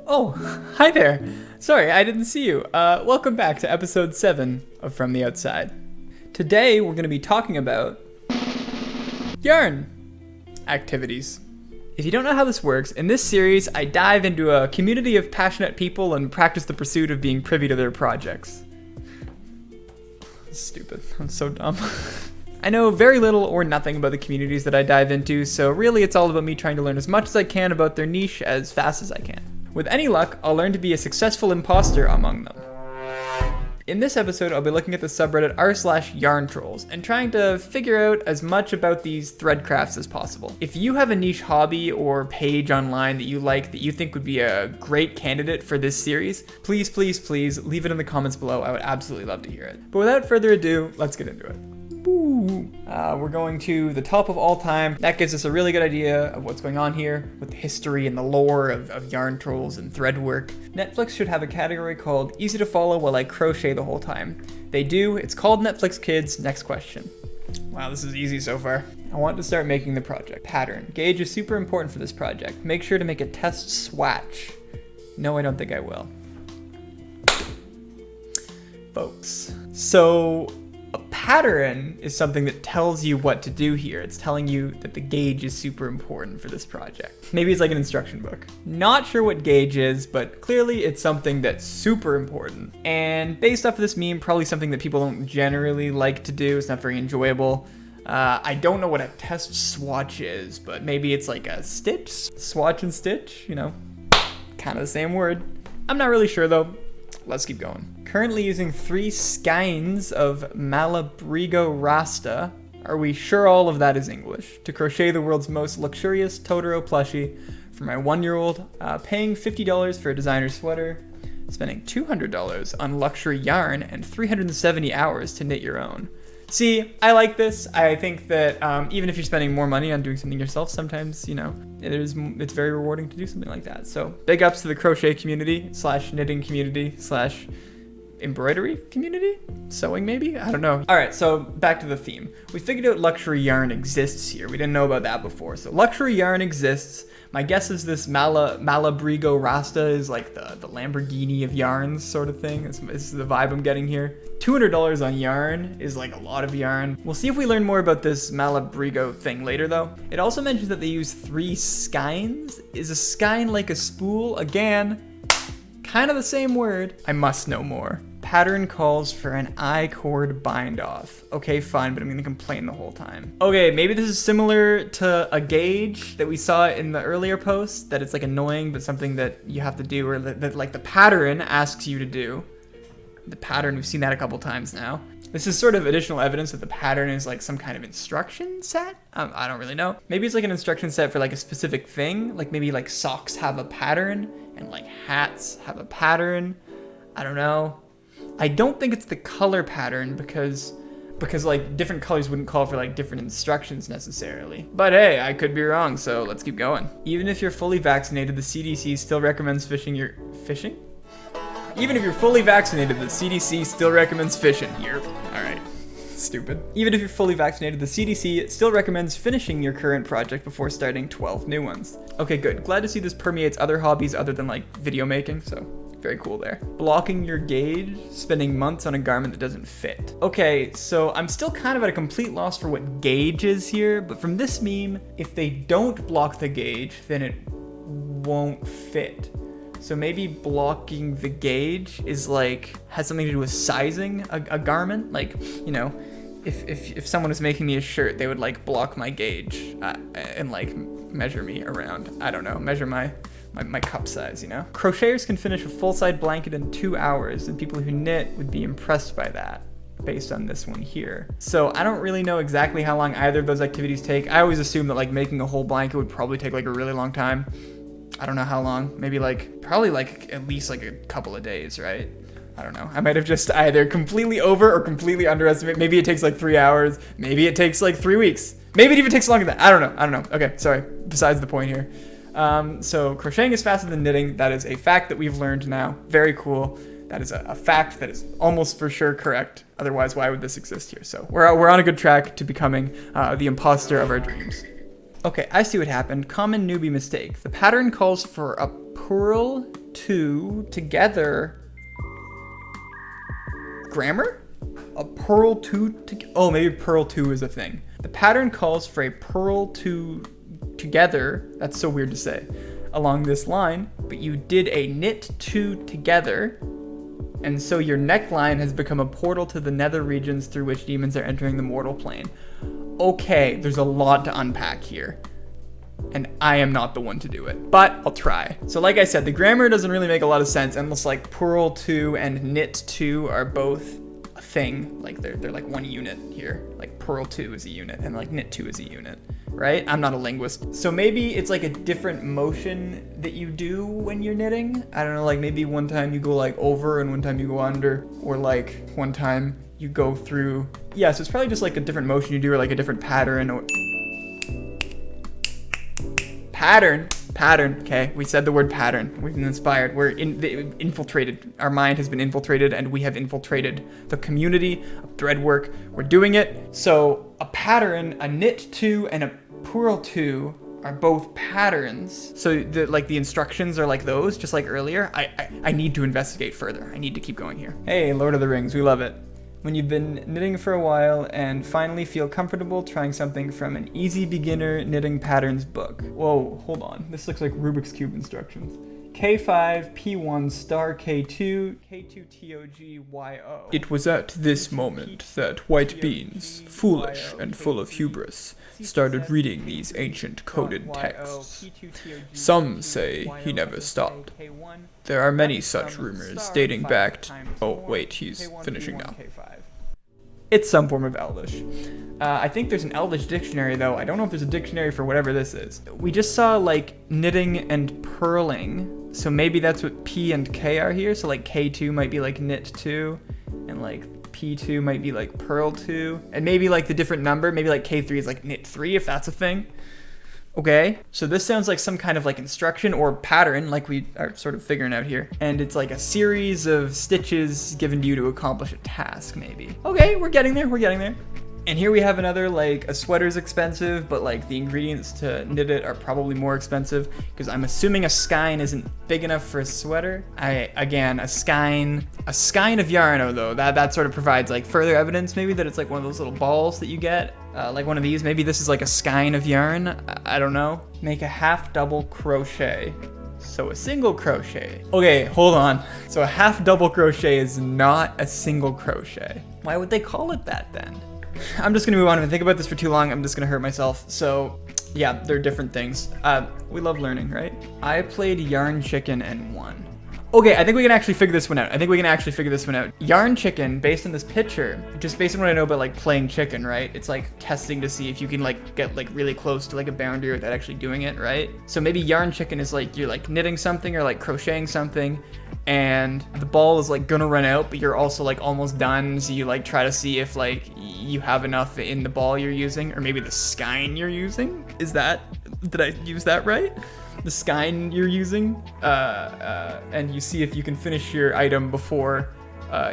Oh, hi there. Sorry, I didn't see you. Welcome back to episode 7 of From the Outside. Today, we're going to be talking about yarn activities. If you don't know how this works, in this series, I dive into a community of passionate people and practice the pursuit of being privy to their projects. Stupid. I'm so dumb. I know very little or nothing about the communities that I dive into, so really it's all about me trying to learn as much as I can about their niche as fast as I can. With any luck, I'll learn to be a successful imposter among them. In this episode, I'll be looking at the subreddit r/yarntrolls and trying to figure out as much about these thread crafts as possible. If you have a niche hobby or page online that you like that you think would be a great candidate for this series, please leave it in the comments below. I would absolutely love to hear it. But without further ado, let's get into it. We're going to the top of all time. That gives us a really good idea of what's going on here with the history and the lore of yarn trolls and thread work. Netflix should have a category called Easy to Follow While I Crochet the Whole Time. They do. It's called Netflix Kids. Next question. Wow, this is easy so far. I want to start making the project. Pattern. Gauge is super important for this project. Make sure to make a test swatch. No, I don't think I will. Folks. So a pattern is something that tells you what to do here. It's telling you that the gauge is super important for this project. Maybe it's like an instruction book. Not sure what gauge is, but clearly it's something that's super important. And based off of this meme, probably something that people don't generally like to do. It's not very enjoyable. I don't know what a test swatch is, but maybe it's like a stitch? Swatch and stitch, you know, kind of the same word. I'm not really sure though. Let's keep going. Currently using 3 skeins of Malabrigo Rasta. Are we sure all of that is English? To crochet the world's most luxurious Totoro plushie for my 1-year-old, paying $50 for a designer sweater, spending $200 on luxury yarn, and 370 hours to knit your own. See, I like this. I think that even if you're spending more money on doing something yourself, sometimes, you know, it's very rewarding to do something like that. So big ups to the crochet community / knitting community / embroidery community? Sewing maybe? I don't know. All right, so back to the theme. We figured out luxury yarn exists here. We didn't know about that before. So luxury yarn exists. My guess is this Malabrigo Rasta is like the Lamborghini of yarns sort of thing. This is the vibe I'm getting here. $200 on yarn is like a lot of yarn. We'll see if we learn more about this Malabrigo thing later though. It also mentions that they use 3 skeins. Is a skein like a spool? Again, kind of the same word. I must know more. Pattern calls for an I-cord bind off. Okay, fine, but I'm gonna complain the whole time. Okay, maybe this is similar to a gauge that we saw in the earlier post, that it's like annoying, but something that you have to do, or that like the pattern asks you to do. The pattern, we've seen that a couple times now. This is sort of additional evidence that the pattern is like some kind of instruction set. I don't really know. Maybe it's like an instruction set for like a specific thing. Like maybe like socks have a pattern and like hats have a pattern. I don't know. I don't think it's the color pattern because like different colors wouldn't call for like different instructions necessarily. But hey, I could be wrong, so let's keep going. Even if you're fully vaccinated, the CDC still recommends fishing? Even if you're fully vaccinated, the CDC still recommends fishing. Alright. Stupid. Even if you're fully vaccinated, the CDC still recommends finishing your current project before starting 12 new ones. Okay, good. Glad to see this permeates other hobbies other than like video making, so very cool there. Blocking your gauge, spending months on a garment that doesn't fit. Okay, so I'm still kind of at a complete loss for what gauge is here, but from this meme, if they don't block the gauge, then it won't fit. So maybe blocking the gauge is like, has something to do with sizing a garment. Like, you know, if someone was making me a shirt, they would like block my gauge and like measure me around. I don't know, measure my cup size, you know? Crocheters can finish a full-size blanket in 2 hours, and people who knit would be impressed by that, based on this one here. So I don't really know exactly how long either of those activities take. I always assume that like making a whole blanket would probably take like a really long time. I don't know how long, maybe like, probably like at least like a couple of days, right? I don't know. I might have just either completely over or completely underestimated. Maybe it takes like 3 hours. Maybe it takes like 3 weeks. Maybe it even takes longer than that. I don't know. Okay, sorry. Besides the point here. So crocheting is faster than knitting. That is a fact that we've learned now. Very cool. That is a fact that is almost for sure correct. Otherwise, why would this exist here? So we're on a good track to becoming the imposter of our dreams. Okay, I see what happened. Common newbie mistake. The pattern calls for a purl to together. Grammar? A purl to oh, maybe purl to is a thing. The pattern calls for a purl to together. That's so weird to say. Along this line, but you did a knit two together, and so your neckline has become a portal to the nether regions through which demons are entering the mortal plane. Okay, there's a lot to unpack here, and I am not the one to do it, but I'll try. So like I said, the grammar doesn't really make a lot of sense unless like purl two and knit two are both a thing. Like they're like one unit here. Like purl two is a unit and like knit two is a unit, right? I'm not a linguist. So maybe it's like a different motion that you do when you're knitting. I don't know, like maybe one time you go like over and one time you go under, or like one time you go through. Yeah, so it's probably just like a different motion you do, or like a different pattern. Or pattern, okay, we said the word pattern. We've been inspired, we're infiltrated. Our mind has been infiltrated, and we have infiltrated the community of threadwork. We're doing it. So a pattern, a knit two and a purl two are both patterns. So the instructions are like those, just like earlier. I need to investigate further. I need to keep going here. Hey, Lord of the Rings, we love it. When you've been knitting for a while and finally feel comfortable trying something from an easy beginner knitting patterns book. Whoa, hold on. This looks like Rubik's Cube instructions. K5, P1, star K2, K2 TOG, YO. It was at this moment that White Beans, foolish and full of hubris, started reading these ancient coded texts. Some say he never stopped. There are many such rumors dating back to... Oh, wait, he's finishing now. It's some form of Elvish. I think there's an Elvish dictionary, though. I don't know if there's a dictionary for whatever this is. We just saw, like, knitting and purling, so maybe that's what P and K are here. So, like, K2 might be, like, knit 2, and, like, P2 might be, like, purl 2, and maybe, like, the different number, maybe, like, K3 is, like, knit 3, if that's a thing. Okay, so this sounds like some kind of like instruction or pattern, like we are sort of figuring out here. And it's like a series of stitches given to you to accomplish a task, maybe. Okay, we're getting there, we're getting there. And here we have another, like, a sweater's expensive, but like the ingredients to knit it are probably more expensive, because I'm assuming a skein isn't big enough for a sweater. Again, a skein of yarn, though, that sort of provides like further evidence maybe that it's like one of those little balls that you get. Like one of these, maybe this is like a skein of yarn, I don't know. Make a half double crochet. So a single crochet. Okay, hold on. So a half double crochet is not a single crochet. Why would they call it that then? I'm just gonna move on. If I think about this for too long, I'm just gonna hurt myself. So yeah, they're different things. We love learning, right? I played Yarn Chicken and won. Okay, I think we can actually figure this one out. Yarn Chicken, based on this picture, just based on what I know about like playing chicken, right? It's like testing to see if you can like get like really close to like a boundary without actually doing it, right? So maybe Yarn Chicken is like you're like knitting something or like crocheting something, and the ball is like gonna run out, but you're also like almost done, so you like try to see if like you have enough in the ball you're using, or maybe the skein you're using. Did I use that right? The skein you're using, and you see if you can finish your item before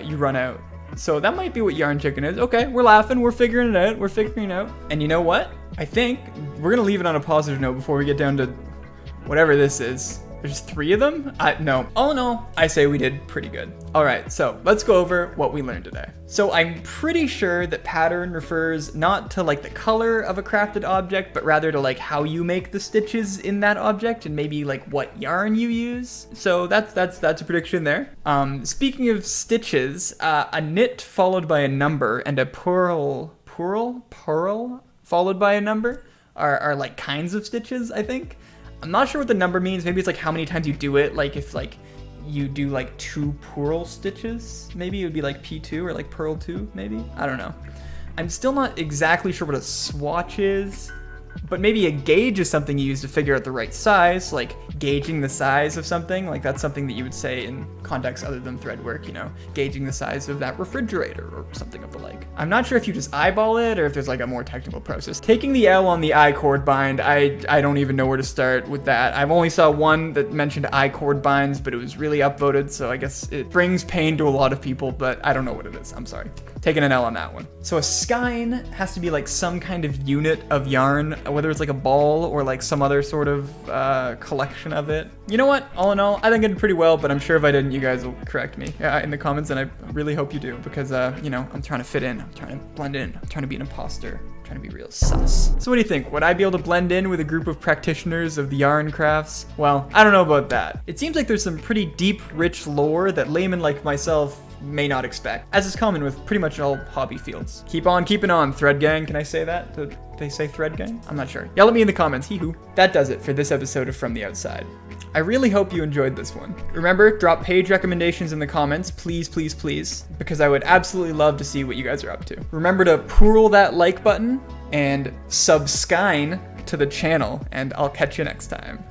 you run out. So that might be what Yarn Chicken is. Okay, we're laughing, we're figuring it out. And you know what? I think we're gonna leave it on a positive note before we get down to whatever this is. There's 3 of them? No. Oh no, I say we did pretty good. All right, so let's go over what we learned today. So I'm pretty sure that pattern refers not to like the color of a crafted object, but rather to like how you make the stitches in that object and maybe like what yarn you use. So that's a prediction there. Speaking of stitches, a knit followed by a number and a purl followed by a number are like kinds of stitches, I think. I'm not sure what the number means. Maybe it's like how many times you do it. Like if like you do like 2 purl stitches, maybe it would be like P2 or like purl 2, maybe. I don't know. I'm still not exactly sure what a swatch is, But maybe a gauge is something you use to figure out the right size, like gauging the size of something. Like that's something that you would say in contexts other than thread work, you know, gauging the size of that refrigerator or something of the like. I'm not sure if you just eyeball it or if there's like a more technical process. Taking the L on the I chord bind, I don't even know where to start with that. I've only saw one that mentioned I chord binds, but it was really upvoted, so I guess it brings pain to a lot of people, but I don't know what it is. I'm sorry. Taking an L on that one. So a skein has to be like some kind of unit of yarn, whether it's like a ball or like some other sort of collection of it. You know what? All in all, I think I did pretty well, but I'm sure if I didn't, you guys will correct me in the comments, and I really hope you do, because, you know, I'm trying to fit in. I'm trying to blend in. I'm trying to be an imposter. I'm trying to be real sus. So what do you think? Would I be able to blend in with a group of practitioners of the yarn crafts? Well, I don't know about that. It seems like there's some pretty deep, rich lore that laymen like myself may not expect, as is common with pretty much all hobby fields. Keep on keeping on, Thread Gang. Can I say that? Did they say Thread Gang? I'm not sure. Yell at me in the comments, hee-hoo. That does it for this episode of From the Outside. I really hope you enjoyed this one. Remember, drop page recommendations in the comments, please, please, please, because I would absolutely love to see what you guys are up to. Remember to purl that like button and subscribe to the channel, and I'll catch you next time.